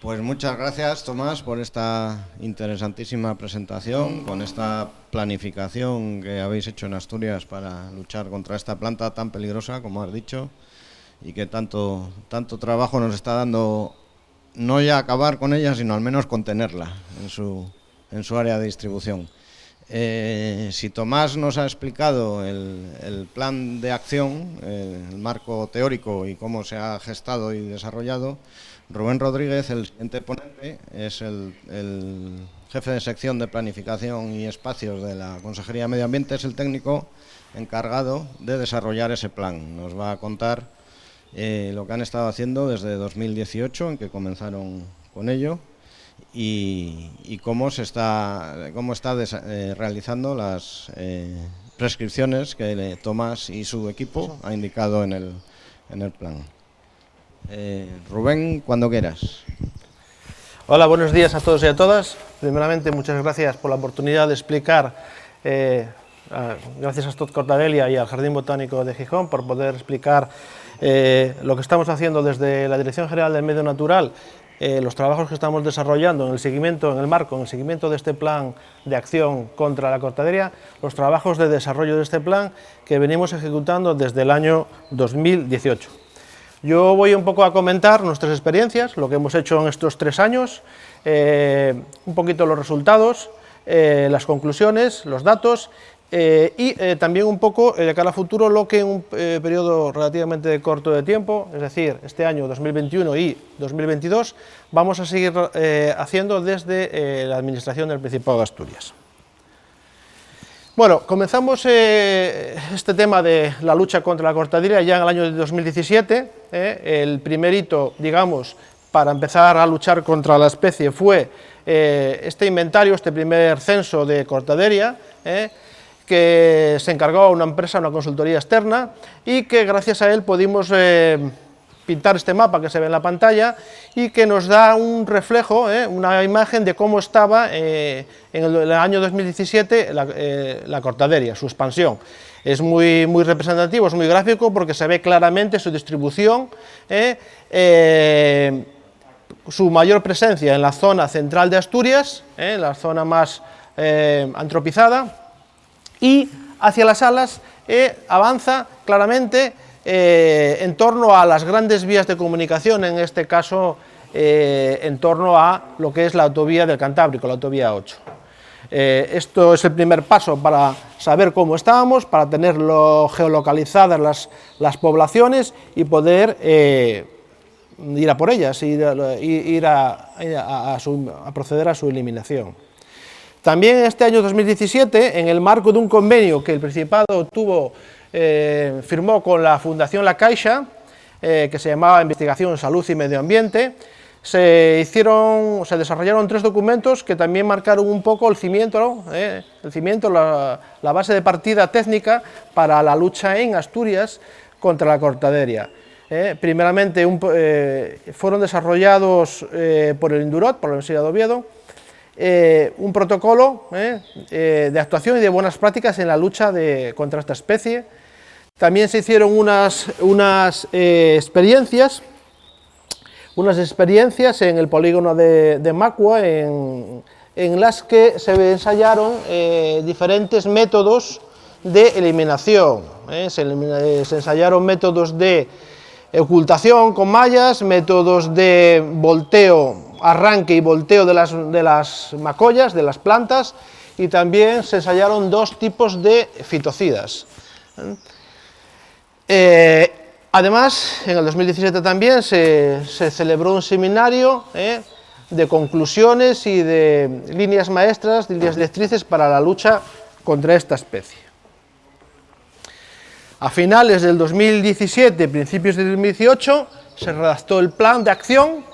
Pues muchas gracias, Tomás, por esta interesantísima presentación, con esta planificación que habéis hecho en Asturias para luchar contra esta planta tan peligrosa, como has dicho, y que tanto trabajo nos está dando, no ya acabar con ella, sino al menos contenerla en su área de distribución. Si Tomás nos ha explicado el plan de acción, el marco teórico y cómo se ha gestado y desarrollado, Rubén Rodríguez, el siguiente ponente, es el jefe de sección de planificación y espacios de la Consejería de Medio Ambiente, es el técnico encargado de desarrollar ese plan. Nos va a contar lo que han estado haciendo desde 2018, en que comenzaron con ello, y cómo está realizando las prescripciones que Tomás y su equipo ha indicado en el plan. Rubén, cuando quieras. Hola, buenos días a todos y a todas. Primeramente, muchas gracias por la oportunidad de explicar, gracias a Stott Cortadelia y al Jardín Botánico de Gijón, por poder explicar lo que estamos haciendo desde la Dirección General del Medio Natural, los trabajos que estamos desarrollando en el seguimiento de este plan de acción contra la cortaderia, los trabajos de desarrollo de este plan que venimos ejecutando desde el año 2018. Yo voy un poco a comentar nuestras experiencias, lo que hemos hecho en estos 3 años, un poquito los resultados, las conclusiones, los datos y también un poco de cara a futuro lo que en un periodo relativamente corto de tiempo, es decir, este año 2021 y 2022, vamos a seguir haciendo desde la Administración del Principado de Asturias. Bueno, comenzamos este tema de la lucha contra la cortaderia ya en el año 2017. El primer hito, digamos, para empezar a luchar contra la especie fue este inventario, este primer censo de cortaderia, que se encargó a una empresa, una consultoría externa, y que gracias a él pudimos pintar este mapa que se ve en la pantalla y que nos da un reflejo, una imagen de cómo estaba en el año 2017 la cortaderia, su expansión. Es muy representativo, es muy gráfico porque se ve claramente su distribución, su mayor presencia en la zona central de Asturias, la zona más antropizada, y hacia las alas avanza claramente en torno a las grandes vías de comunicación, en este caso en torno a lo que es la autovía del Cantábrico, la autovía 8. Esto es el primer paso para saber cómo estábamos, para tenerlo geolocalizadas las poblaciones y poder ir a por ellas, ir a proceder a su eliminación. También en este año 2017, en el marco de un convenio que el Principado firmó con la Fundación La Caixa, que se llamaba Investigación, Salud y Medio Ambiente, se desarrollaron 3 documentos que también marcaron un poco el cimiento, la base de partida técnica para la lucha en Asturias contra la cortaderia. Primeramente fueron desarrollados por el INDUROT, por la Universidad de Oviedo, un protocolo de actuación y de buenas prácticas en la lucha contra esta especie. También se hicieron unas experiencias en el polígono de Macua, en las que se ensayaron diferentes métodos de eliminación. Se ensayaron métodos de ocultación con mallas, métodos de volteo, arranque y volteo de las macollas, de las plantas, y también se ensayaron 2 tipos de fitocidas. Además, en el 2017 también se celebró un seminario de conclusiones y de líneas maestras, líneas directrices para la lucha contra esta especie. A finales del 2017, principios de 2018, se redactó el plan de acción,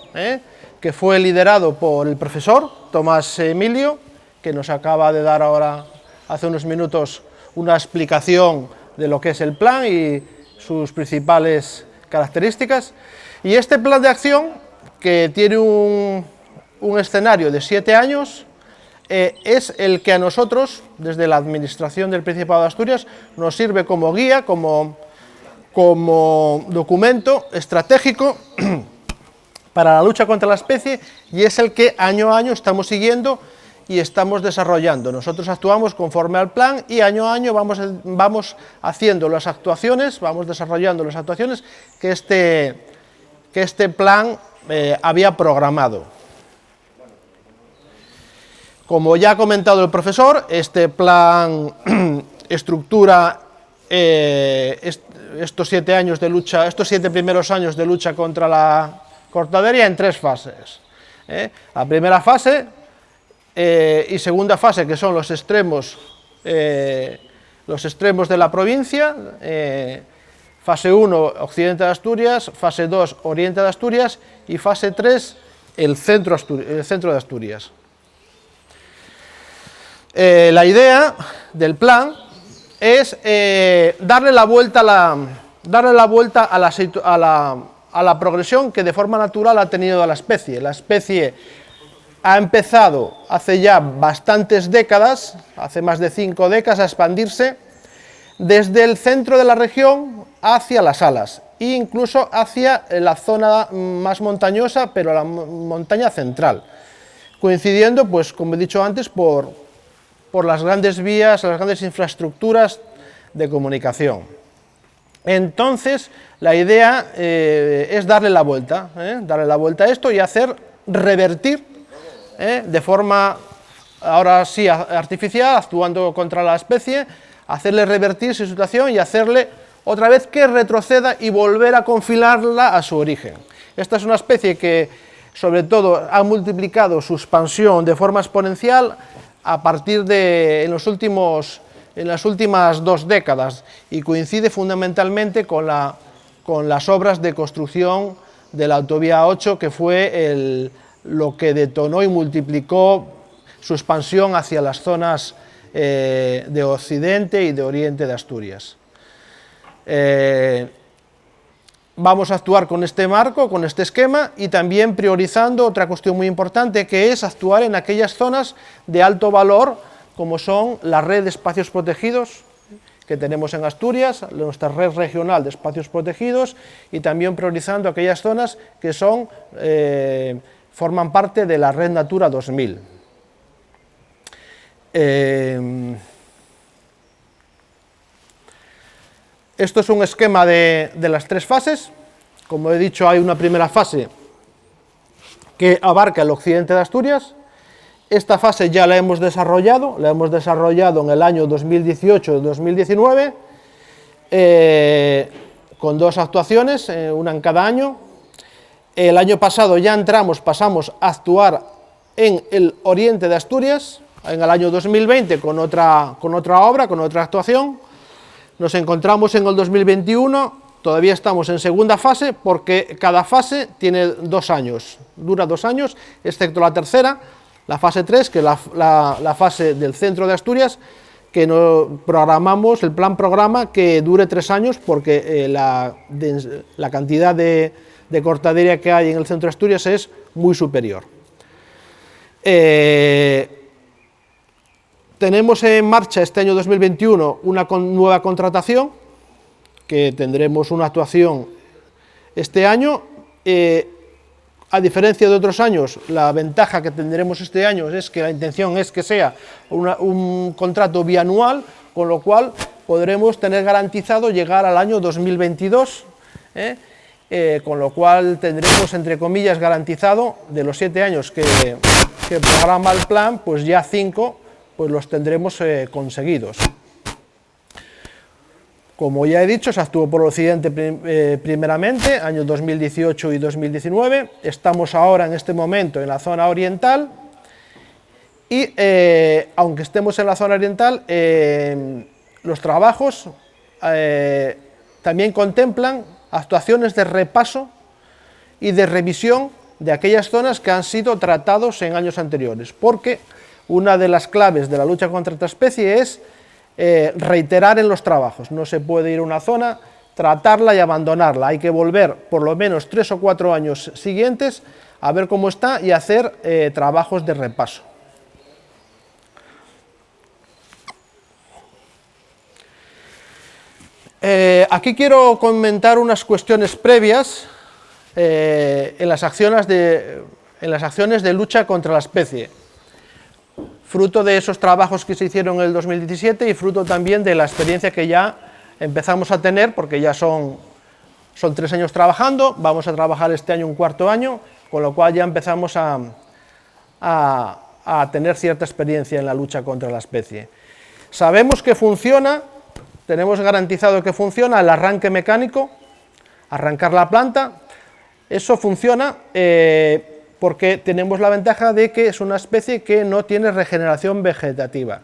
que fue liderado por el profesor Tomás Emilio, que nos acaba de dar ahora, hace unos minutos, una explicación de lo que es el plan y sus principales características. Y este plan de acción, que tiene un escenario de 7 años, es el que a nosotros, desde la Administración del Principado de Asturias, nos sirve como guía, como documento estratégico para la lucha contra la especie y es el que año a año estamos siguiendo y estamos desarrollando. Nosotros actuamos conforme al plan y año a año vamos haciendo las actuaciones, vamos desarrollando las actuaciones que este plan había programado. Como ya ha comentado el profesor, este plan estructura estos 7 años de lucha, estos 7 primeros años de lucha contra la cortaderia en 3 fases. La primera fase y segunda fase, que son los extremos de la provincia, fase 1, occidente de Asturias, fase 2, oriente de Asturias, y fase 3, el centro de Asturias. La idea del plan es darle la vuelta a la progresión que de forma natural ha tenido la especie. La especie ha empezado hace ya bastantes décadas, hace más de 5 décadas, a expandirse desde el centro de la región hacia las alas e incluso hacia la zona más montañosa, pero la montaña central, coincidiendo, pues como he dicho antes, por las grandes vías, las grandes infraestructuras de comunicación. Entonces, la idea es darle la vuelta a esto y hacer revertir de forma, ahora sí, artificial, actuando contra la especie, hacerle revertir su situación y hacerle otra vez que retroceda y volver a confinarla a su origen. Esta es una especie que, sobre todo, ha multiplicado su expansión de forma exponencial a partir de en las últimas 2 décadas y coincide fundamentalmente con las obras de construcción de la autovía 8, que fue lo que detonó y multiplicó su expansión hacia las zonas de occidente y de oriente de Asturias. Vamos a actuar con este marco, con este esquema, y también priorizando otra cuestión muy importante, que es actuar en aquellas zonas de alto valor, como son la red de espacios protegidos que tenemos en Asturias, nuestra red regional de espacios protegidos, y también priorizando aquellas zonas que forman parte de la red Natura 2000. Esto es un esquema de las 3 fases. Como he dicho, hay una primera fase que abarca el occidente de Asturias. Esta fase ya la hemos desarrollado en el año 2018-2019, con 2 actuaciones, una en cada año. El año pasado ya pasamos a actuar en el oriente de Asturias, en el año 2020 con otra obra, con otra actuación. Nos encontramos en el 2021, todavía estamos en segunda fase, porque cada fase tiene 2 años, dura 2 años, excepto la tercera, la fase 3, que es la fase del centro de Asturias, que el plan programa que dure 3 años, porque la cantidad de cortadería que hay en el centro de Asturias es muy superior. Tenemos en marcha este año 2021 una nueva contratación, que tendremos una actuación este año. A diferencia de otros años, la ventaja que tendremos este año es que la intención es que sea un contrato bianual, con lo cual podremos tener garantizado llegar al año 2022, con lo cual tendremos, entre comillas, garantizado de los 7 años que programa el plan, pues ya 5 pues los tendremos conseguidos. Como ya he dicho, se actuó por el occidente primeramente, años 2018 y 2019, estamos ahora en este momento en la zona oriental y aunque estemos en la zona oriental, los trabajos también contemplan actuaciones de repaso y de revisión de aquellas zonas que han sido tratados en años anteriores, porque una de las claves de la lucha contra esta especie es reiterar en los trabajos. No se puede ir a una zona, tratarla y abandonarla, hay que volver por lo menos 3 o 4 años siguientes a ver cómo está y hacer trabajos de repaso. Aquí quiero comentar unas cuestiones previas en las acciones de lucha contra la especie, fruto de esos trabajos que se hicieron en el 2017 y fruto también de la experiencia que ya empezamos a tener, porque ya son 3 años trabajando, vamos a trabajar este año un cuarto año, con lo cual ya empezamos a tener cierta experiencia en la lucha contra la especie. Sabemos que funciona, tenemos garantizado que funciona el arranque mecánico, arrancar la planta. Eso funciona porque tenemos la ventaja de que es una especie que no tiene regeneración vegetativa,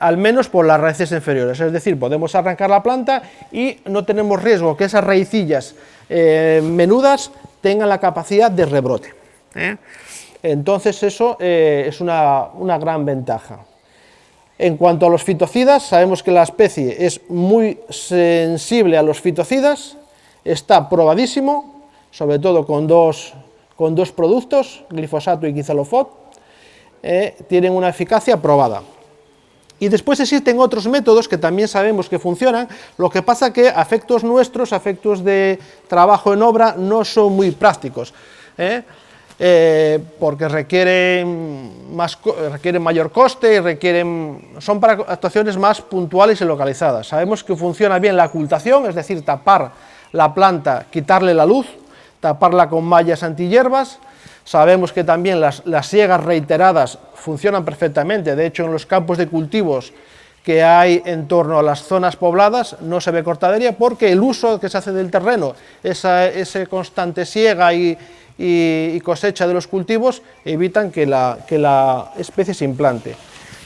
al menos por las raíces inferiores, es decir, podemos arrancar la planta y no tenemos riesgo que esas raicillas menudas tengan la capacidad de rebrote. Entonces eso es una gran ventaja. En cuanto a los fitocidas, sabemos que la especie es muy sensible a los fitocidas, está probadísimo, sobre todo con dos productos, glifosato y quizalofop, tienen una eficacia probada. Y después existen otros métodos que también sabemos que funcionan, lo que pasa que a efectos nuestros, a efectos de trabajo en obra, no son muy prácticos, porque requieren mayor coste y son para actuaciones más puntuales y localizadas. Sabemos que funciona bien la ocultación, es decir, tapar la planta, quitarle la luz, taparla con mallas antihierbas. Sabemos que también las siegas reiteradas funcionan perfectamente, de hecho en los campos de cultivos que hay en torno a las zonas pobladas no se ve cortadería porque el uso que se hace del terreno, ese constante siega y cosecha de los cultivos evitan que la especie se implante.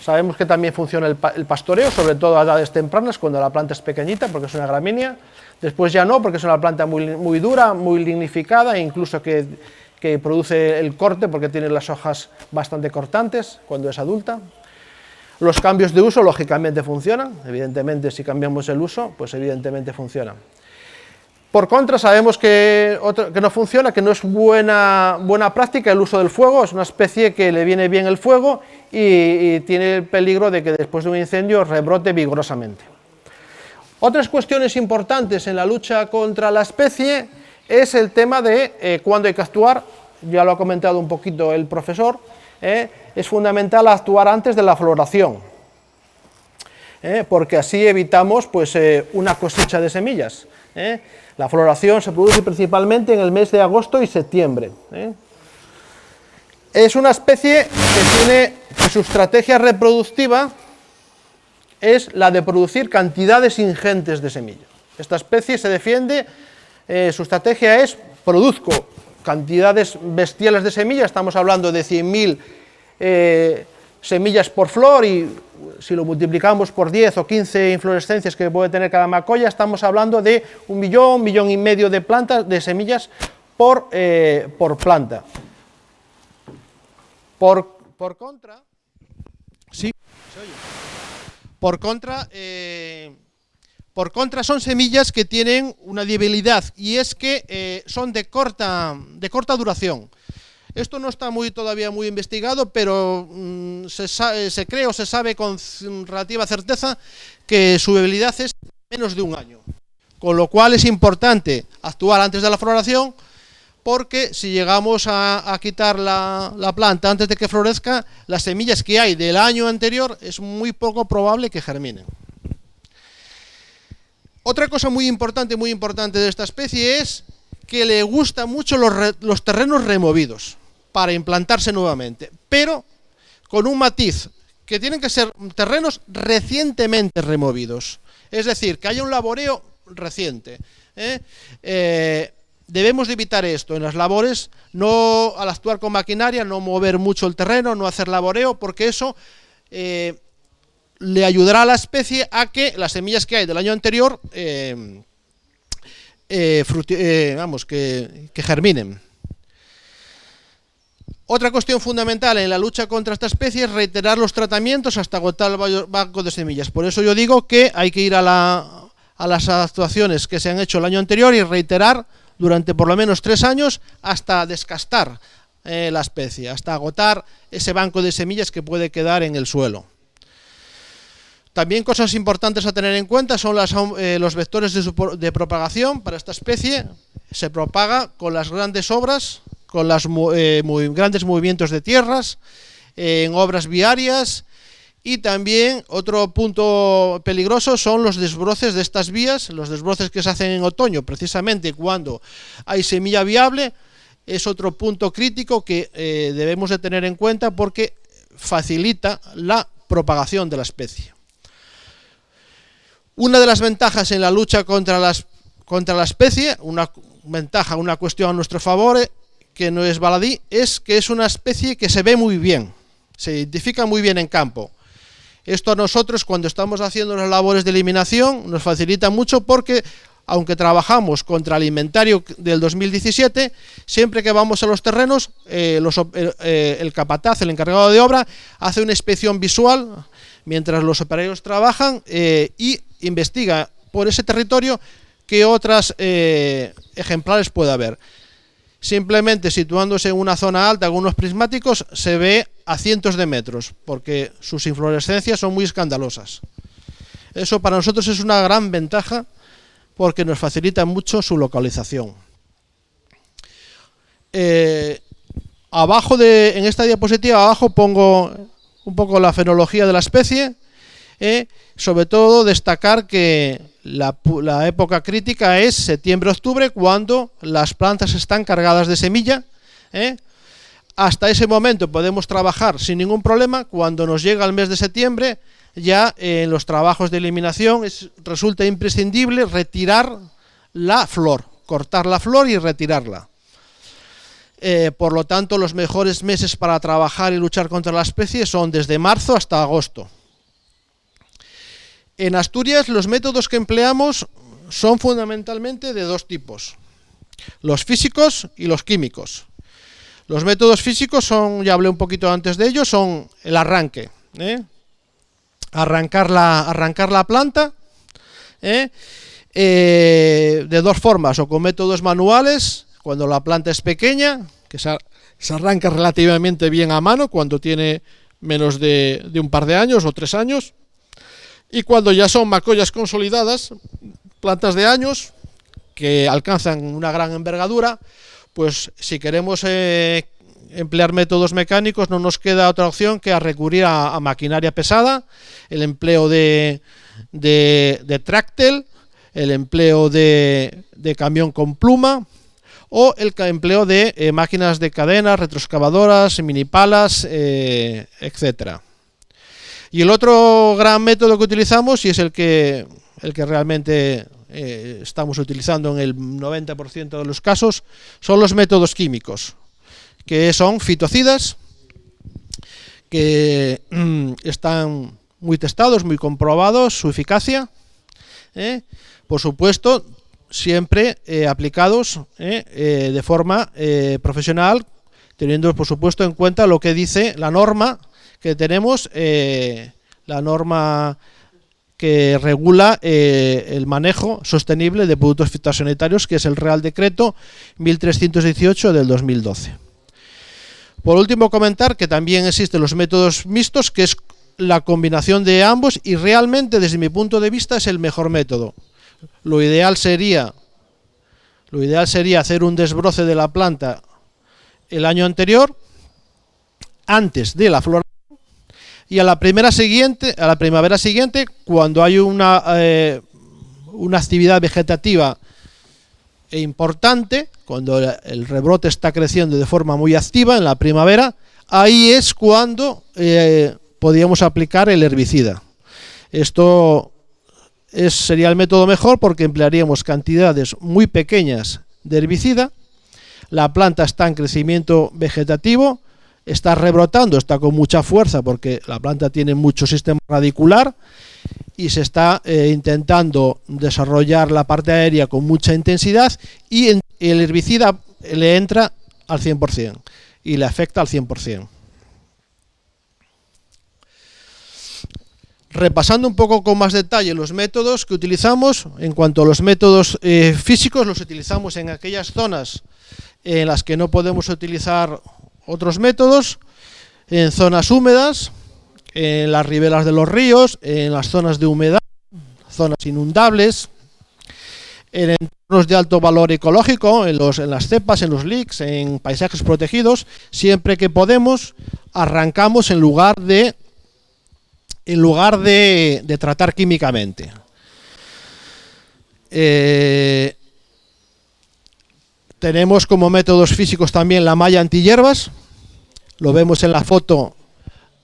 Sabemos que también funciona el pastoreo, sobre todo a edades tempranas, cuando la planta es pequeñita, porque es una gramínea. Después ya no, porque es una planta muy dura, muy lignificada, e incluso que produce el corte, porque tiene las hojas bastante cortantes cuando es adulta. Los cambios de uso, lógicamente, funcionan. Evidentemente, si cambiamos el uso, pues evidentemente funciona. Por contra, sabemos que no funciona, que no es buena práctica el uso del fuego. Es una especie que le viene bien el fuego y tiene el peligro de que después de un incendio rebrote vigorosamente. Otras cuestiones importantes en la lucha contra la especie es el tema de cuándo hay que actuar. Ya lo ha comentado un poquito el profesor. Es fundamental actuar antes de la floración, porque así evitamos pues, una cosecha de semillas. La floración se produce principalmente en el mes de agosto y septiembre. Es una especie que su estrategia reproductiva es la de producir cantidades ingentes de semillas. Esta especie se defiende, su estrategia es: produzco cantidades bestiales de semillas, estamos hablando de 100.000 semillas por flor, y si lo multiplicamos por 10 o 15 inflorescencias que puede tener cada macolla, estamos hablando de 1 millón y medio de semillas por planta. Por contra, sí, se oye. Por contra son semillas que tienen una debilidad, y es que son de corta duración. Esto no está todavía muy investigado, pero se cree o se sabe con relativa certeza que su debilidad es menos de 1 año. Con lo cual es importante actuar antes de la floración, porque si llegamos a quitar la planta antes de que florezca, las semillas que hay del año anterior es muy poco probable que germinen. Otra cosa muy importante de esta especie es que le gustan mucho los terrenos removidos para implantarse nuevamente, pero con un matiz, que tienen que ser terrenos recientemente removidos, es decir, que haya un laboreo reciente. Debemos de evitar esto en las labores, no, al actuar con maquinaria, no mover mucho el terreno, no hacer laboreo, porque eso le ayudará a la especie a que las semillas que hay del año anterior que germinen. Otra cuestión fundamental en la lucha contra esta especie es reiterar los tratamientos hasta agotar el banco de semillas. Por eso yo digo que hay que ir a las actuaciones que se han hecho el año anterior y reiterar durante por lo menos 3 años hasta descastar la especie, hasta agotar ese banco de semillas que puede quedar en el suelo. También cosas importantes a tener en cuenta son los vectores de propagación para esta especie. Se propaga con las grandes obras, con los grandes movimientos de tierras, en obras viarias, y también otro punto peligroso son los desbroces de estas vías, los desbroces que se hacen en otoño, precisamente cuando hay semilla viable. Es otro punto crítico que debemos de tener en cuenta porque facilita la propagación de la especie. Una de las ventajas en la lucha contra la especie, una cuestión a nuestro favor, que no es baladí, es que es una especie que se ve muy bien, se identifica muy bien en campo. Esto a nosotros, cuando estamos haciendo las labores de eliminación, nos facilita mucho porque, aunque trabajamos contra el inventario del 2017, siempre que vamos a los terrenos, el capataz, el encargado de obra, hace una inspección visual mientras los operarios trabajan y investiga por ese territorio qué otros ejemplares puede haber. Simplemente situándose en una zona alta con unos prismáticos se ve a cientos de metros, porque sus inflorescencias son muy escandalosas. Eso para nosotros es una gran ventaja porque nos facilita mucho su localización. En esta diapositiva abajo pongo un poco la fenología de la especie, sobre todo destacar que la época crítica es septiembre-octubre, cuando las plantas están cargadas de semilla. Hasta ese momento podemos trabajar sin ningún problema. Cuando nos llega el mes de septiembre, ya en los trabajos de eliminación resulta imprescindible retirar la flor, cortar la flor y retirarla. Por lo tanto, los mejores meses para trabajar y luchar contra la especie son desde marzo hasta agosto. En Asturias, los métodos que empleamos son fundamentalmente de dos tipos: los físicos y los químicos. Los métodos físicos son, ya hablé un poquito antes de ellos, son el arranque, arrancar la planta, de dos formas: o con métodos manuales, cuando la planta es pequeña, que se arranca relativamente bien a mano, cuando tiene menos de un par de años o 3 años, y cuando ya son macollas consolidadas, plantas de años que alcanzan una gran envergadura, pues si queremos emplear métodos mecánicos no nos queda otra opción que recurrir a maquinaria pesada, el empleo de tráctel, el empleo de camión con pluma, o el empleo de máquinas de cadena, retroexcavadoras, minipalas, etcétera. Y el otro gran método que utilizamos, y es el que realmente estamos utilizando en el 90% de los casos, son los métodos químicos, que son fitocidas, que están muy testados, muy comprobados, su eficacia, por supuesto, siempre aplicados de forma profesional, teniendo por supuesto en cuenta lo que dice la norma que tenemos, la norma que regula el manejo sostenible de productos fitosanitarios, que es el Real Decreto 1318 del 2012. Por último, comentar que también existen los métodos mixtos, que es la combinación de ambos, y realmente desde mi punto de vista es el mejor método. Lo ideal sería hacer un desbroce de la planta el año anterior, antes de la floración, y a la primavera siguiente, cuando hay una actividad vegetativa importante, cuando el rebrote está creciendo de forma muy activa en la primavera, ahí es cuando podríamos aplicar el herbicida. Esto sería el método mejor porque emplearíamos cantidades muy pequeñas de herbicida. La planta está en crecimiento vegetativo, está rebrotando, está con mucha fuerza porque la planta tiene mucho sistema radicular y se está intentando desarrollar la parte aérea con mucha intensidad, y el herbicida le entra al 100% y le afecta al 100%. Repasando un poco con más detalle los métodos que utilizamos, en cuanto a los métodos físicos, los utilizamos en aquellas zonas en las que no podemos utilizar otros métodos, en zonas húmedas, en las riberas de los ríos, en las zonas de humedad, zonas inundables, en entornos de alto valor ecológico, en las cepas, en los LICs, en paisajes protegidos. Siempre que podemos, arrancamos en lugar de tratar químicamente. Tenemos como métodos físicos también la malla antihierbas. Lo vemos en la foto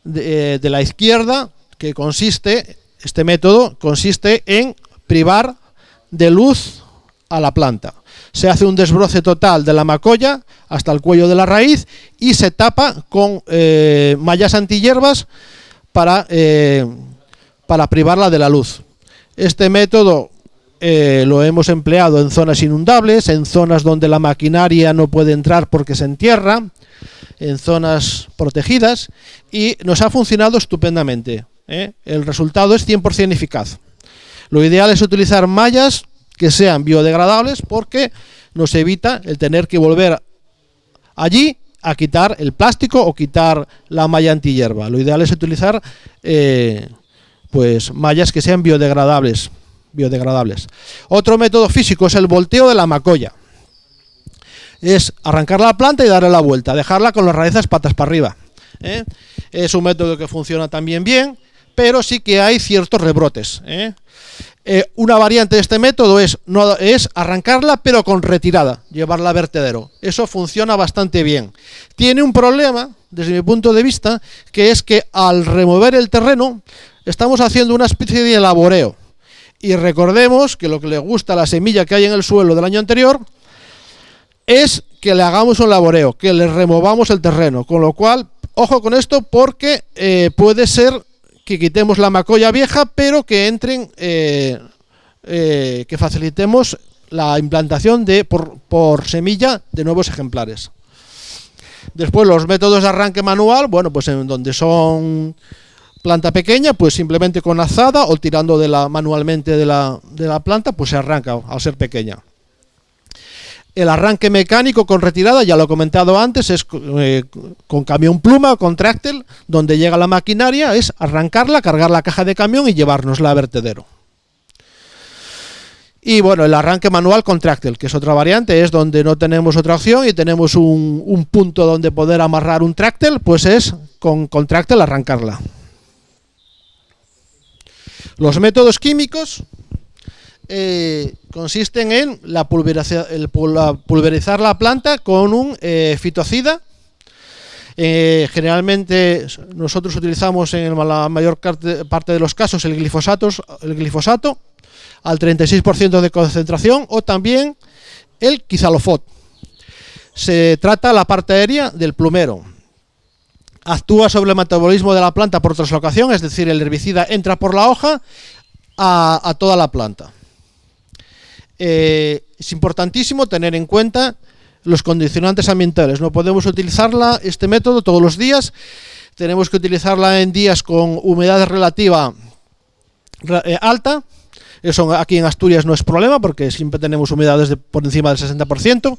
de la izquierda, que este método consiste en privar de luz a la planta. Se hace un desbroce total de la macolla hasta el cuello de la raíz y se tapa con mallas antihierbas para privarla de la luz. Este método lo hemos empleado en zonas inundables, en zonas donde la maquinaria no puede entrar porque se entierra, en zonas protegidas, y nos ha funcionado estupendamente. El resultado es 100% eficaz. Lo ideal es utilizar mallas que sean biodegradables porque nos evita el tener que volver allí a quitar el plástico o quitar la malla antihierba. Lo ideal es utilizar pues mallas que sean biodegradables. Otro método físico es el volteo de la macolla. Es arrancar la planta y darle la vuelta, dejarla con las raíces patas para arriba. Es un método que funciona también bien, pero sí que hay ciertos rebrotes. Una variante de este método es arrancarla pero con retirada, llevarla a vertedero. Eso funciona bastante bien. Tiene un problema, desde mi punto de vista, que es que al remover el terreno estamos haciendo una especie de laboreo. Y recordemos que lo que le gusta a la semilla que hay en el suelo del año anterior es que le hagamos un laboreo, que le removamos el terreno. Con lo cual, ojo con esto, porque puede ser que quitemos la macolla vieja, pero que entren, que facilitemos la implantación por semilla de nuevos ejemplares. Después, los métodos de arranque manual, bueno, pues en donde son planta pequeña, pues simplemente con azada o tirando manualmente de la planta, pues se arranca al ser pequeña. El arranque mecánico con retirada, ya lo he comentado antes, es con camión pluma o con tráctil, donde llega la maquinaria, es arrancarla, cargar la caja de camión y llevárnosla a vertedero. Y bueno, el arranque manual con tráctil, que es otra variante, es donde no tenemos otra opción y tenemos un punto donde poder amarrar un tráctil, pues es con tráctil arrancarla. Los métodos químicos consisten en pulverizar la planta con un fitocida. Generalmente nosotros utilizamos en la mayor parte de los casos el glifosato al 36% de concentración, o también el quizalofot. Se trata la parte aérea del plumero. Actúa sobre el metabolismo de la planta por translocación, es decir, el herbicida entra por la hoja a toda la planta. Es importantísimo tener en cuenta los condicionantes ambientales. No podemos utilizarla, este método, todos los días. Tenemos que utilizarla en días con humedad relativa alta. Eso aquí en Asturias no es problema porque siempre tenemos humedades por encima del 60%.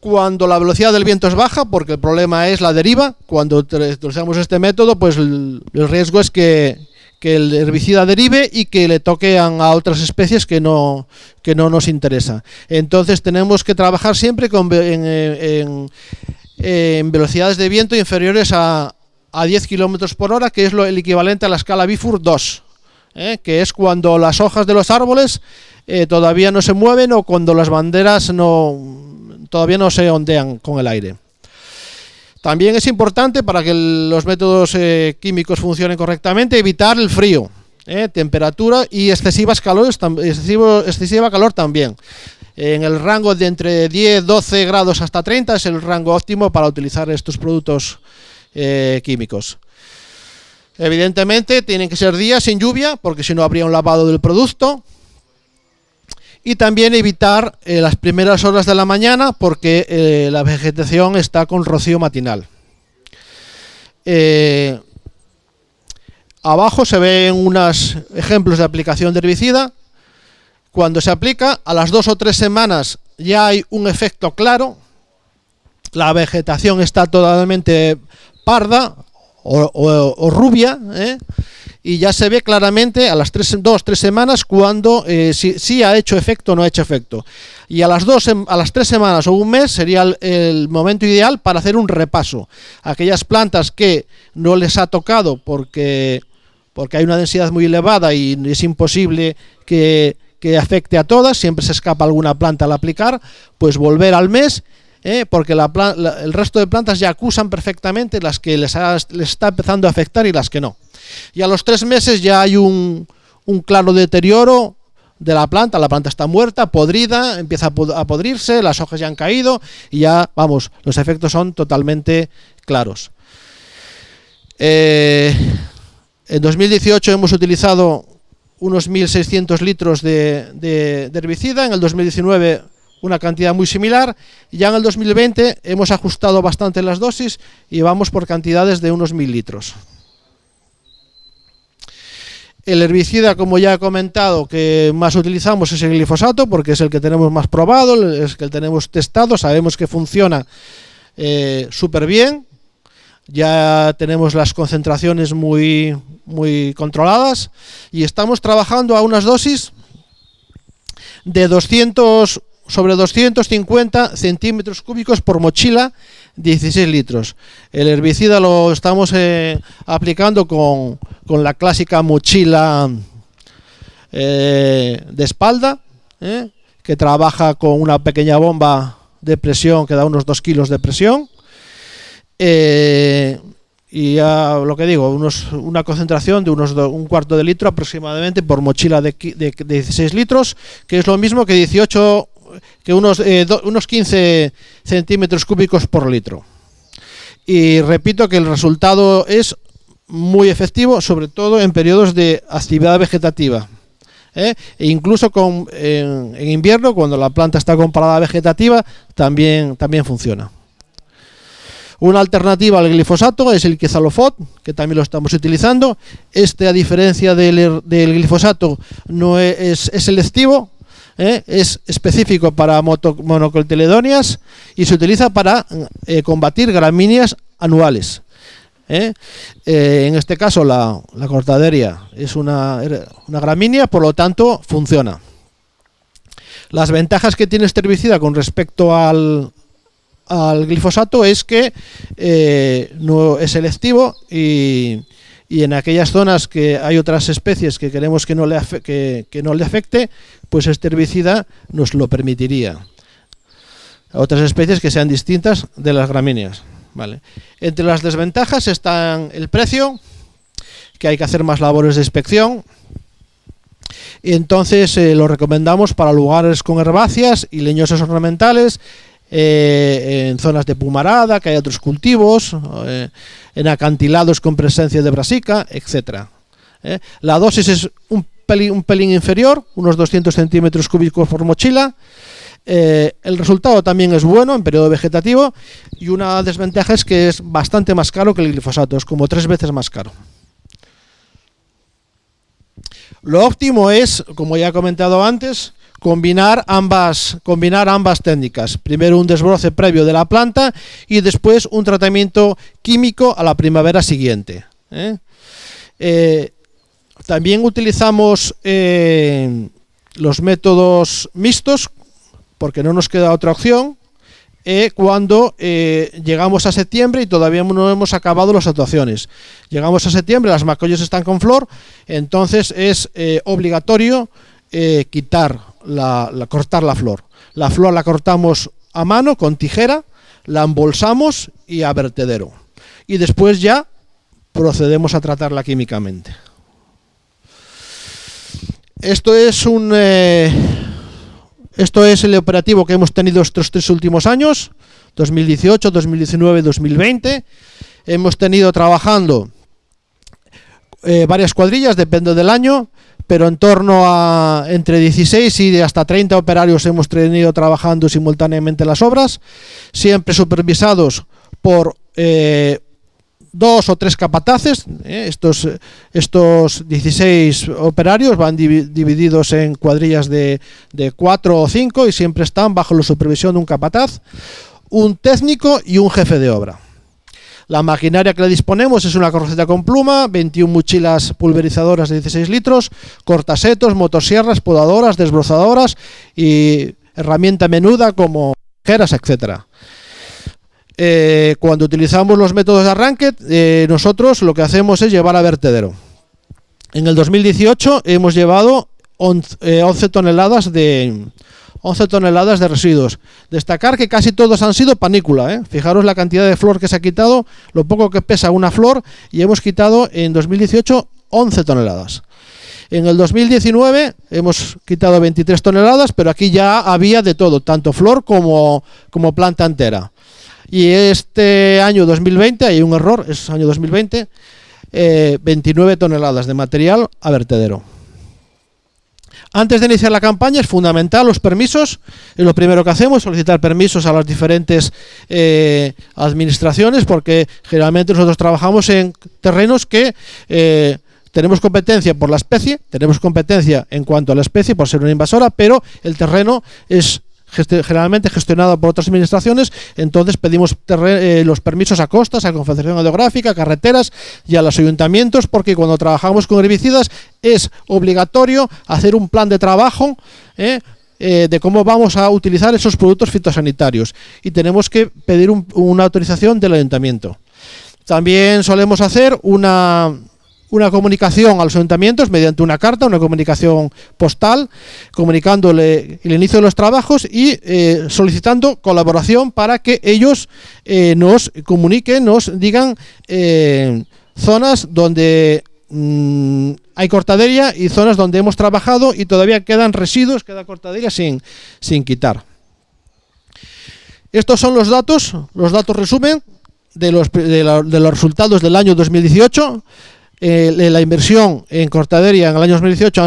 Cuando la velocidad del viento es baja, porque el problema es la deriva, cuando utilizamos este método, pues el riesgo es que el herbicida derive y que le toquen a otras especies que no nos interesa. Entonces tenemos que trabajar siempre en velocidades de viento inferiores a 10 km por hora, que es el equivalente a la escala Bifur 2, que es cuando las hojas de los árboles todavía no se mueven o cuando las banderas todavía no se ondean con el aire. También es importante, para que los métodos químicos funcionen correctamente, evitar el frío, temperatura y excesiva calor también. En el rango de entre 10, 12 grados hasta 30 es el rango óptimo para utilizar estos productos químicos. Evidentemente tienen que ser días sin lluvia, porque si no habría un lavado del producto. Y también evitar las primeras horas de la mañana, porque la vegetación está con rocío matinal. Abajo se ven unos ejemplos de aplicación de herbicida. Cuando se aplica, a las 2 o 3 semanas ya hay un efecto claro. La vegetación está totalmente parda o rubia, y ya se ve claramente a las 2-3 semanas cuando si ha hecho efecto o no ha hecho efecto. Y a las 3 semanas o un mes sería el momento ideal para hacer un repaso. Aquellas plantas que no les ha tocado porque hay una densidad muy elevada y es imposible que afecte a todas, siempre se escapa alguna planta al aplicar, pues volver al mes, porque el resto de plantas ya acusan perfectamente las que les está empezando a afectar y las que no. Y a los 3 meses ya hay un claro deterioro de la planta está muerta, podrida, empieza a podrirse, las hojas ya han caído y ya, vamos, los efectos son totalmente claros. En 2018 hemos utilizado unos 1.600 litros de herbicida, en el 2019 una cantidad muy similar, y ya en el 2020 hemos ajustado bastante las dosis y vamos por cantidades de unos 1.000 litros. El herbicida, como ya he comentado, que más utilizamos es el glifosato, porque es el que tenemos más probado, es el que tenemos testado, sabemos que funciona súper bien, ya tenemos las concentraciones muy controladas y estamos trabajando a unas dosis de 250 centímetros cúbicos por mochila, 16 litros. El herbicida lo estamos aplicando con la clásica mochila de espalda, que trabaja con una pequeña bomba de presión que da unos 2 kilos de presión. Y ya lo que digo, una concentración de un cuarto de litro aproximadamente por mochila de 16 litros, que es lo mismo que unos 15 centímetros cúbicos por litro. Y repito que el resultado es muy efectivo, sobre todo en periodos de actividad vegetativa. E incluso en invierno, cuando la planta está con parada vegetativa, también funciona. Una alternativa al glifosato es el quizalofop, que también lo estamos utilizando. A diferencia del glifosato, no es selectivo, es específico para monocotiledóneas y se utiliza para combatir gramíneas anuales. En este caso la cortaderia es una gramínea, por lo tanto funciona. Las ventajas que tiene este herbicida con respecto al glifosato es que no es selectivo y en aquellas zonas que hay otras especies que queremos que no le afecte, pues este herbicida nos lo permitiría. Otras especies que sean distintas de las gramíneas. Vale. Entre las desventajas están el precio, que hay que hacer más labores de inspección, y entonces lo recomendamos para lugares con herbáceas y leñosas ornamentales, en zonas de pumarada, que hay otros cultivos, en acantilados con presencia de brasica, etc. La dosis es un pelín inferior, unos 200 centímetros cúbicos por mochila. El resultado también es bueno en periodo vegetativo, y una desventaja es que es bastante más caro que el glifosato, es como 3 veces más caro. Lo óptimo es, como ya he comentado antes, combinar ambas técnicas. Primero un desbroce previo de la planta y después un tratamiento químico a la primavera siguiente. También utilizamos los métodos mixtos, porque no nos queda otra opción, cuando llegamos a septiembre y todavía no hemos acabado las actuaciones. Llegamos a septiembre, las macollas están con flor, entonces es obligatorio cortar la flor. La flor la cortamos a mano con tijera, la embolsamos y a vertedero. Y después ya procedemos a tratarla químicamente. Esto es el operativo que hemos tenido estos 3 últimos años, 2018, 2019, 2020. Hemos tenido trabajando varias cuadrillas, depende del año, pero en torno a entre 16 y hasta 30 operarios hemos tenido trabajando simultáneamente las obras, siempre supervisados por 2 o 3 capataces. Estos 16 operarios van divididos en cuadrillas de 4 o 5 y siempre están bajo la supervisión de un capataz, un técnico y un jefe de obra. La maquinaria que le disponemos es una carroceta con pluma, 21 mochilas pulverizadoras de 16 litros, cortasetos, motosierras, podadoras, desbrozadoras y herramienta menuda como tijeras, etcétera. Cuando utilizamos los métodos de arranque, nosotros lo que hacemos es llevar a vertedero. En el 2018 hemos llevado 11 toneladas de residuos. Destacar que casi todos han sido panícula, Fijaros la cantidad de flor que se ha quitado, lo poco que pesa una flor, y hemos quitado en 2018 11 toneladas. En el 2019 hemos quitado 23 toneladas, pero aquí ya había de todo, tanto flor como planta entera. Y este año 2020, hay un error, es año 2020, 29 toneladas de material a vertedero. Antes de iniciar la campaña es fundamental los permisos. Es lo primero que hacemos, solicitar permisos a las diferentes administraciones, porque generalmente nosotros trabajamos en terrenos que tenemos competencia por la especie, tenemos competencia en cuanto a la especie por ser una invasora, pero el terreno es generalmente gestionado por otras administraciones. Entonces pedimos los permisos a costas, a Confederación Hidrográfica, a carreteras y a los ayuntamientos, porque cuando trabajamos con herbicidas es obligatorio hacer un plan de trabajo de cómo vamos a utilizar esos productos fitosanitarios, y tenemos que pedir una autorización del ayuntamiento. También solemos hacer una comunicación a los ayuntamientos mediante una carta, una comunicación postal, comunicándole el inicio de los trabajos y solicitando colaboración para que ellos nos comuniquen, nos digan zonas donde hay cortadería y zonas donde hemos trabajado y todavía quedan residuos, queda cortadería sin quitar. Estos son los datos resumen de los resultados del año 2018. La inversión en cortadería en el año 2018 en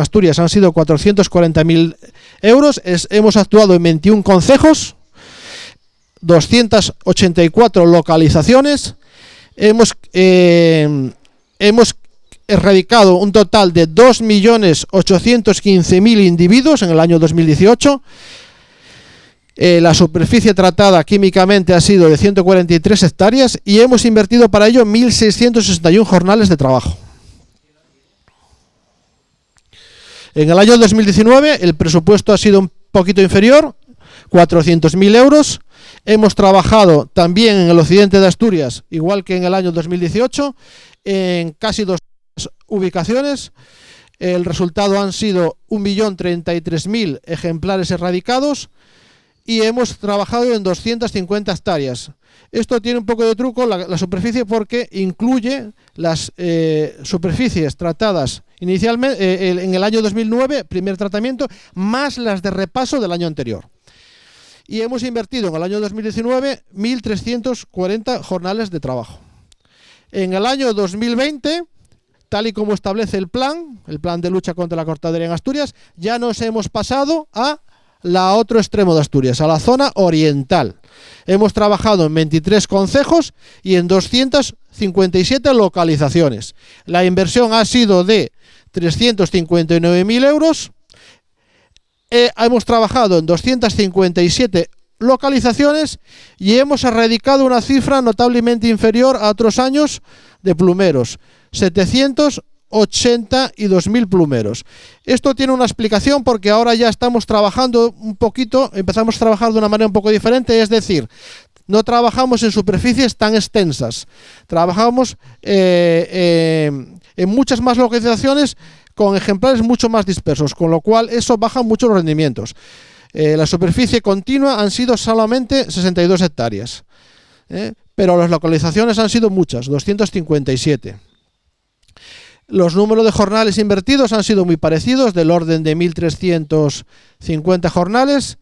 Asturias han sido 440.000 euros. Hemos actuado en 21 concejos, 284 localizaciones. Hemos erradicado un total de 2.815.000 individuos en el año 2018. La superficie tratada químicamente ha sido de 143 hectáreas y hemos invertido para ello 1.661 jornales de trabajo. En el año 2019 el presupuesto ha sido un poquito inferior, 400.000 euros. Hemos trabajado también en el occidente de Asturias, igual que en el año 2018, en casi 2 ubicaciones. El resultado han sido 1.033.000 ejemplares erradicados. Y hemos trabajado en 250 hectáreas. Esto tiene un poco de truco, la superficie, porque incluye las superficies tratadas inicialmente en el año 2009, primer tratamiento, más las de repaso del año anterior. Y hemos invertido en el año 2019 1.340 jornales de trabajo. En el año 2020, tal y como establece el plan de lucha contra la cortadería en Asturias, ya nos hemos pasado a la otro extremo de Asturias, a la zona oriental. Hemos trabajado en 23 concejos y en 257 localizaciones. La inversión ha sido de 359.000 euros. Hemos trabajado en 257 localizaciones y hemos erradicado una cifra notablemente inferior a otros años de plumeros, 782.000 plumeros. Esto tiene una explicación, porque ahora ya estamos trabajando un poquito, empezamos a trabajar de una manera un poco diferente, es decir, no trabajamos en superficies tan extensas, trabajamos en muchas más localizaciones con ejemplares mucho más dispersos, con lo cual eso baja mucho los rendimientos. La superficie continua han sido solamente 62 hectáreas, pero las localizaciones han sido muchas, 257. Los números de jornales invertidos han sido muy parecidos, del orden de 1.350 jornales.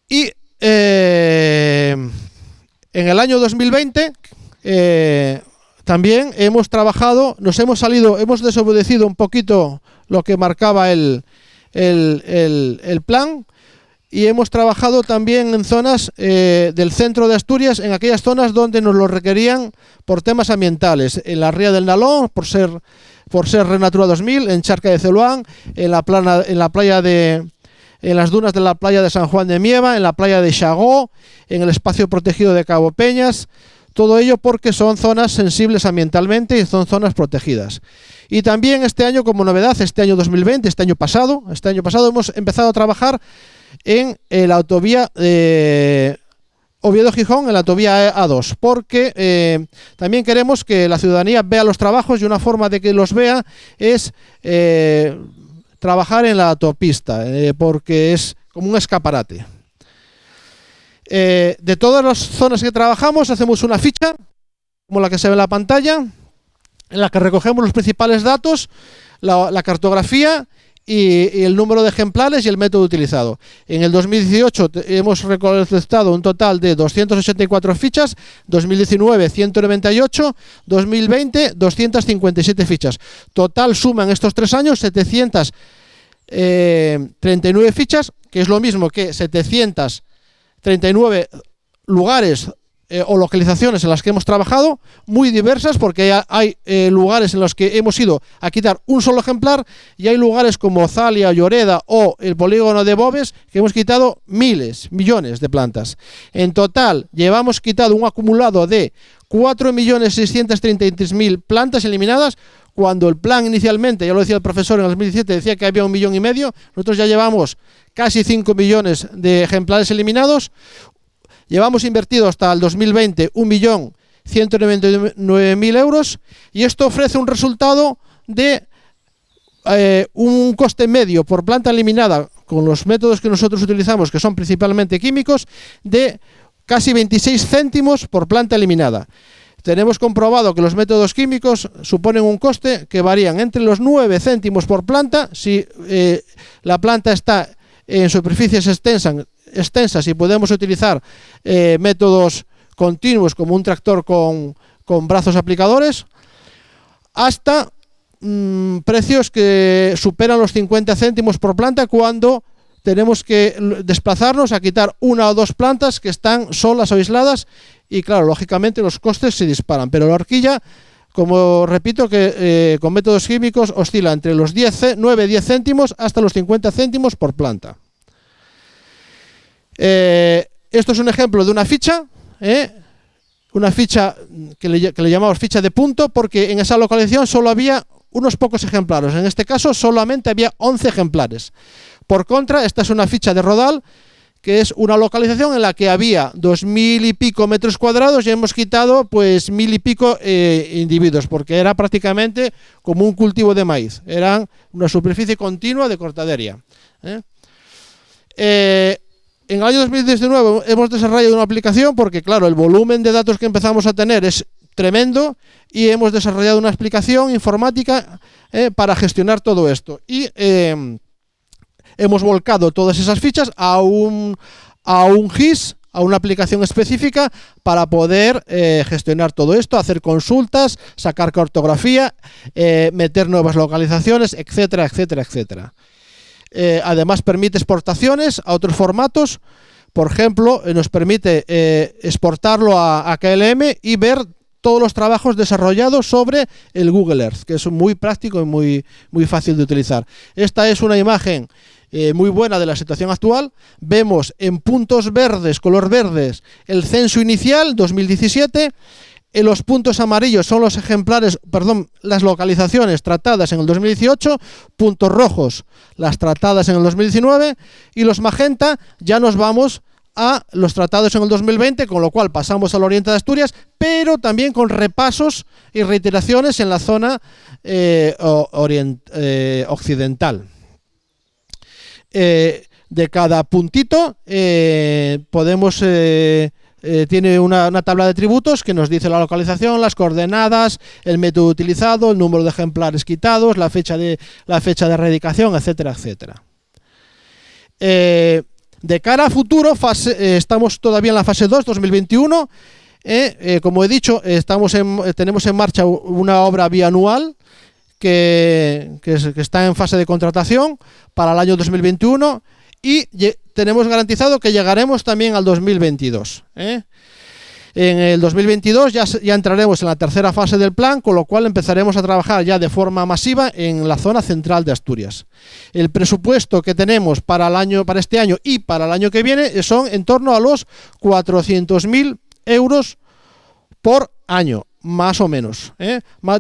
Y en el año 2020 también hemos trabajado, hemos desobedecido un poquito lo que marcaba el plan, y hemos trabajado también en zonas del centro de Asturias, en aquellas zonas donde nos lo requerían por temas ambientales, en la ría del Nalón, por ser Red Natura 2000, en Charca de Celuán, en la playa de en las dunas de la playa de San Juan de Mieva, en la playa de Xagó, en el espacio protegido de Cabo Peñas. Todo ello porque son zonas sensibles ambientalmente y son zonas protegidas. Y también este año, como novedad, este año 2020, este año pasado hemos empezado a trabajar en la autovía Oviedo-Gijón, en la autovía A2, porque también queremos que la ciudadanía vea los trabajos, y una forma de que los vea es trabajar en la autopista, porque es como un escaparate. De todas las zonas que trabajamos hacemos una ficha, como la que se ve en la pantalla, en la que recogemos los principales datos, la cartografía y el número de ejemplares y el método utilizado. En el 2018 hemos recolectado un total de 284 fichas, 2019 198, 2020 257 fichas. Total suma en estos 3 años 739 fichas, que es lo mismo que 739 lugares o localizaciones en las que hemos trabajado, muy diversas, porque hay lugares en los que hemos ido a quitar un solo ejemplar, y hay lugares como Zalia, Lloreda o el polígono de Boves que hemos quitado miles, millones de plantas. En total llevamos quitado un acumulado de 4.633.000 plantas eliminadas, cuando el plan inicialmente, ya lo decía el profesor en el 2017, decía que había 1,5 millones. Nosotros ya llevamos casi 5 millones de ejemplares eliminados. Llevamos invertido hasta el 2020 1.199.000 euros, y esto ofrece un resultado de un coste medio por planta eliminada, con los métodos que nosotros utilizamos, que son principalmente químicos, de casi 26 céntimos por planta eliminada. Tenemos comprobado que los métodos químicos suponen un coste que varían entre los 9 céntimos por planta, si la planta está en superficies extensas y podemos utilizar métodos continuos como un tractor con brazos aplicadores, hasta precios que superan los 50 céntimos por planta cuando tenemos que desplazarnos a quitar 1 o 2 plantas que están solas o aisladas, y claro, lógicamente los costes se disparan. Pero la horquilla, como repito, que con métodos químicos oscila entre los 9-10 céntimos hasta los 50 céntimos por planta. Esto es un ejemplo de una ficha, una ficha que le llamamos ficha de punto, porque en esa localización solo había unos pocos ejemplares. En este caso solamente había 11 ejemplares. Por contra, esta es una ficha de Rodal, que es una localización en la que había 2.000 y pico metros cuadrados, y hemos quitado pues 1.000 y pico individuos, porque era prácticamente como un cultivo de maíz. Eran una superficie continua de cortadería. En el año 2019 hemos desarrollado una aplicación, porque claro, el volumen de datos que empezamos a tener es tremendo, y hemos desarrollado una aplicación informática para gestionar todo esto. Y hemos volcado todas esas fichas a un GIS, a una aplicación específica, para poder gestionar todo esto, hacer consultas, sacar cartografía, meter nuevas localizaciones, etcétera, etcétera, etcétera. Además permite exportaciones a otros formatos. Por ejemplo, nos permite exportarlo a KLM y ver todos los trabajos desarrollados sobre el Google Earth, que es muy práctico y muy fácil de utilizar. Esta es una imagen muy buena de la situación actual. Vemos en puntos verdes, color verdes, el censo inicial 2017. En los puntos amarillos son los ejemplares, las localizaciones tratadas en el 2018, puntos rojos las tratadas en el 2019, y los magenta ya nos vamos a los tratados en el 2020, con lo cual pasamos al oriente de Asturias, pero también con repasos y reiteraciones en la zona occidental. De cada puntito podemos... tiene una tabla de tributos que nos dice la localización, las coordenadas, el método utilizado, el número de ejemplares quitados, la fecha de erradicación, etcétera, etcétera. De cara a futuro, estamos todavía en la fase 2, 2021. Como he dicho, tenemos en marcha una obra bianual que está en fase de contratación para el año 2021. Y tenemos garantizado que llegaremos también al 2022. En el 2022 ya entraremos en la tercera fase del plan, con lo cual empezaremos a trabajar ya de forma masiva en la zona central de Asturias. El presupuesto que tenemos para este año y para el año que viene son en torno a los 400.000 euros por año, más o menos.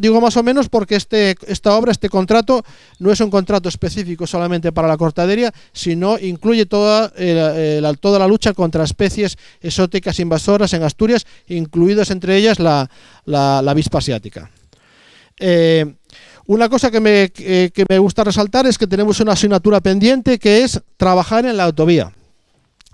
Digo más o menos porque esta obra, este contrato, no es un contrato específico solamente para la cortadería, sino incluye toda la lucha contra especies exóticas invasoras en Asturias, incluidas entre ellas la avispa asiática. Una cosa que me gusta resaltar es que tenemos una asignatura pendiente, que es trabajar en la autovía.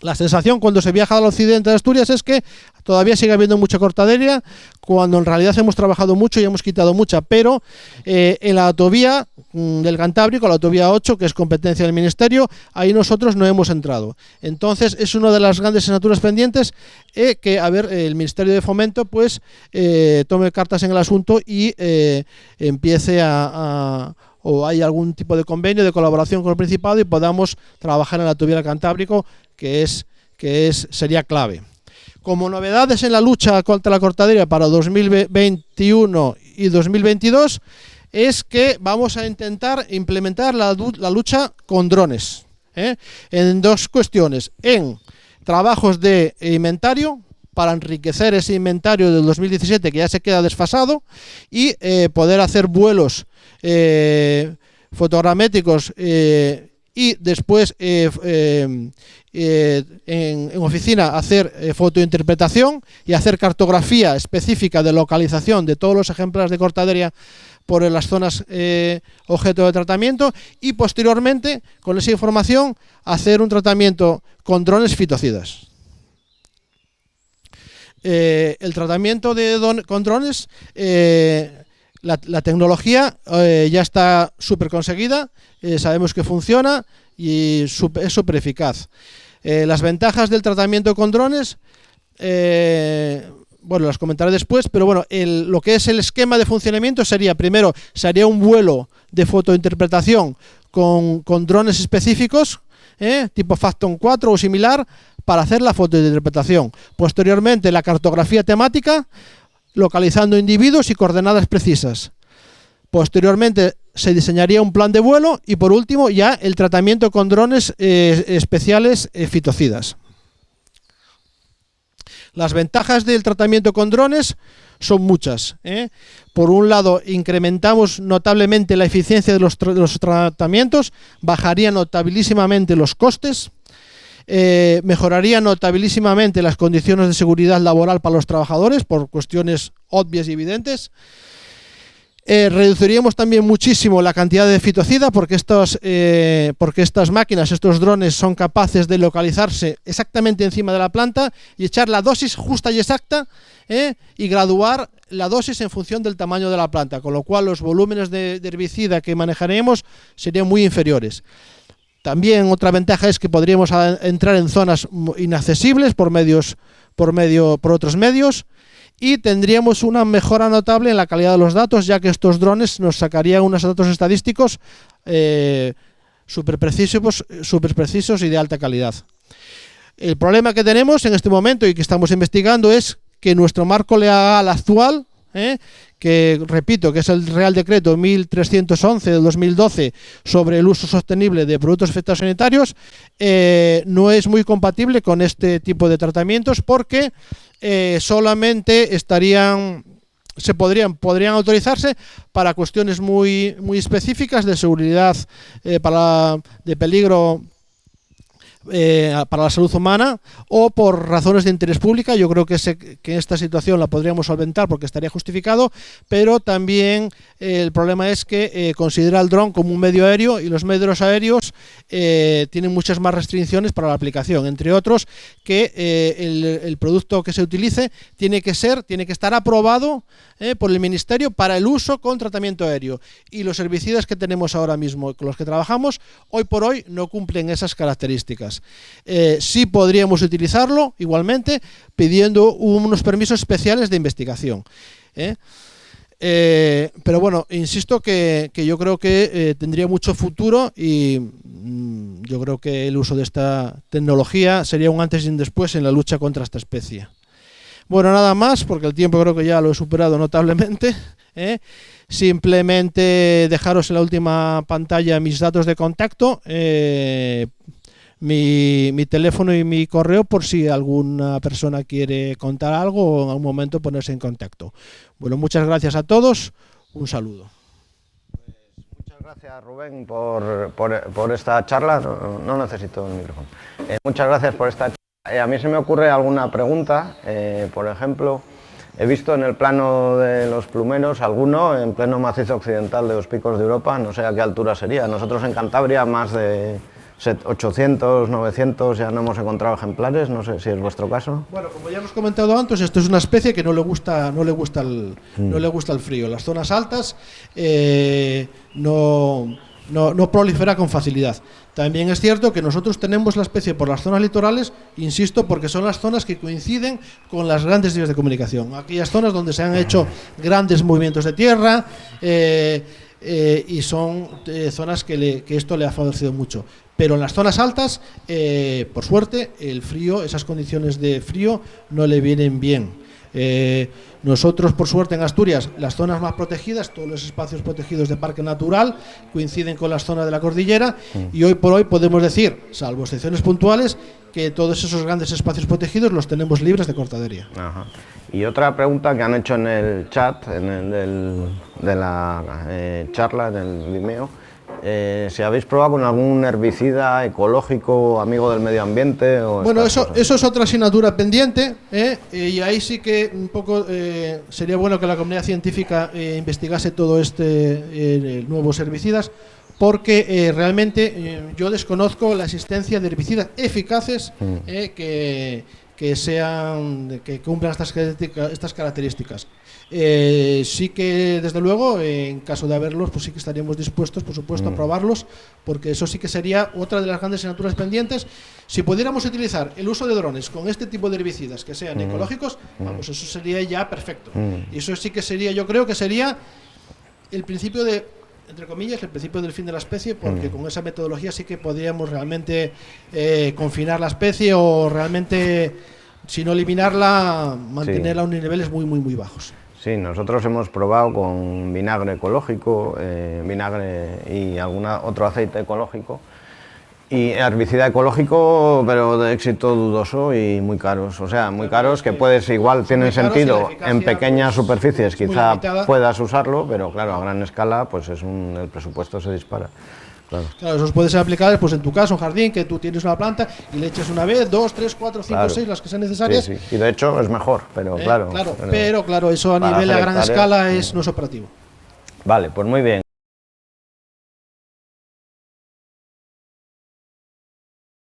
La sensación cuando se viaja al occidente de Asturias es que todavía sigue habiendo mucha cortadería, cuando en realidad hemos trabajado mucho y hemos quitado mucha, pero en la autovía del Cantábrico, la autovía 8, que es competencia del Ministerio, ahí nosotros no hemos entrado. Entonces es una de las grandes asignaturas pendientes, que el Ministerio de Fomento pues tome cartas en el asunto y empiece o hay algún tipo de convenio de colaboración con el Principado y podamos trabajar en la autovía del Cantábrico, que sería clave. Como novedades en la lucha contra la cortadería para 2021 y 2022 es que vamos a intentar implementar la lucha con drones, en dos cuestiones: en trabajos de inventario, para enriquecer ese inventario del 2017 que ya se queda desfasado, y poder hacer vuelos fotogramétricos y después en oficina hacer fotointerpretación y hacer cartografía específica de localización de todos los ejemplares de cortadería por las zonas objeto de tratamiento, y posteriormente con esa información hacer un tratamiento con drones fitocidas. El tratamiento con drones, la tecnología ya está súper conseguida, sabemos que funciona y es súper eficaz. Las ventajas del tratamiento con drones, bueno, las comentaré después, pero bueno, lo que es el esquema de funcionamiento sería: primero, se haría un vuelo de fotointerpretación con drones específicos, tipo Phantom 4 o similar, para hacer la fotointerpretación. Posteriormente, la cartografía temática, localizando individuos y coordenadas precisas. Posteriormente se diseñaría un plan de vuelo y, por último, ya el tratamiento con drones especiales fitocidas. Las ventajas del tratamiento con drones son muchas. Por un lado, incrementamos notablemente la eficiencia de los tratamientos, bajaría notabilísimamente los costes, mejoraría notabilísimamente las condiciones de seguridad laboral para los trabajadores por cuestiones obvias y evidentes. Reduciríamos también muchísimo la cantidad de fitocida, porque estas máquinas, estos drones, son capaces de localizarse exactamente encima de la planta y echar la dosis justa y exacta, y graduar la dosis en función del tamaño de la planta, con lo cual los volúmenes de herbicida que manejaremos serían muy inferiores. También otra ventaja es que podríamos entrar en zonas inaccesibles por otros medios, y tendríamos una mejora notable en la calidad de los datos, ya que estos drones nos sacarían unos datos estadísticos súper precisos y de alta calidad. El problema que tenemos en este momento y que estamos investigando es que nuestro marco legal actual, que repito que es el Real Decreto 1311 del 2012 sobre el uso sostenible de productos fitosanitarios, no es muy compatible con este tipo de tratamientos, porque solamente podrían autorizarse para cuestiones muy específicas de seguridad, de peligro para la salud humana, o por razones de interés público. Yo creo que esta situación la podríamos solventar porque estaría justificado, pero también el problema es que considera el dron como un medio aéreo, y los medios aéreos tienen muchas más restricciones para la aplicación, entre otros que el producto que se utilice tiene que estar aprobado por el Ministerio para el uso con tratamiento aéreo, y los herbicidas que tenemos ahora mismo, con los que trabajamos hoy por hoy, no cumplen esas características. Sí podríamos utilizarlo igualmente, pidiendo unos permisos especiales de investigación. Pero bueno, insisto que yo creo que tendría mucho futuro, y yo creo que el uso de esta tecnología sería un antes y un después en la lucha contra esta especie. Bueno, nada más, porque el tiempo creo que ya lo he superado notablemente. Simplemente dejaros en la última pantalla mis datos de contacto, mi teléfono y mi correo, por si alguna persona quiere contar algo o en algún momento ponerse en contacto. Bueno, muchas gracias a todos, un saludo. Muchas gracias, Rubén, por esta charla. No necesito el micrófono. Muchas gracias por esta charla. A mí se me ocurre alguna pregunta. Por ejemplo, he visto en el plano de los plumeros alguno en pleno macizo occidental de los Picos de Europa, no sé a qué altura sería. Nosotros en Cantabria más de 800, 900 ya no hemos encontrado ejemplares, no sé si es vuestro caso. Bueno, como ya hemos comentado antes, esto es una especie que no le gusta el frío. Las zonas altas no prolifera con facilidad. También es cierto que nosotros tenemos la especie por las zonas litorales, insisto, porque son las zonas que coinciden con las grandes vías de comunicación. Aquellas zonas donde se han hecho grandes movimientos de tierra y son zonas que esto le ha favorecido mucho. Pero en las zonas altas, por suerte, el frío, esas condiciones de frío no le vienen bien. Nosotros, por suerte, en Asturias, las zonas más protegidas, todos los espacios protegidos de parque natural, coinciden con las zonas de la cordillera y hoy por hoy podemos decir, salvo excepciones puntuales, que todos esos grandes espacios protegidos los tenemos libres de cortadería. Ajá. Y otra pregunta que han hecho en el chat, de la charla, en el Vimeo, si habéis probado con algún herbicida ecológico, amigo del medio ambiente. Bueno, eso es otra asignatura pendiente, y ahí sí que un poco sería bueno que la comunidad científica investigase todo nuevos herbicidas, porque realmente yo desconozco la existencia de herbicidas eficaces que cumplan estas características. Sí que, desde luego, en caso de haberlos, pues sí que estaríamos dispuestos, por supuesto, a probarlos, porque eso sí que sería otra de las grandes asignaturas pendientes. Si pudiéramos utilizar el uso de drones con este tipo de herbicidas que sean ecológicos, vamos, eso sería ya perfecto. Y eso sí que sería, yo creo que sería el principio de, entre comillas, el principio del fin de la especie, porque con esa metodología sí que podríamos realmente confinar la especie o realmente, si no eliminarla, mantenerla a unos niveles muy, muy, muy bajos. Sí, nosotros hemos probado con vinagre ecológico, vinagre y otro aceite ecológico, y herbicida ecológico, pero de éxito dudoso y muy caros. O sea, muy caros, que igual tiene sentido en pequeñas superficies, quizá puedas usarlo, pero claro, a gran escala pues el presupuesto se dispara. Claro, eso puede ser aplicable, pues en tu caso, un jardín, que tú tienes una planta y le echas una vez, 2, 3, 4, 5, 6, las que sean necesarias. Sí, sí. Y de hecho es mejor, pero claro. Pero eso a nivel a gran escala no es operativo. Vale, pues muy bien.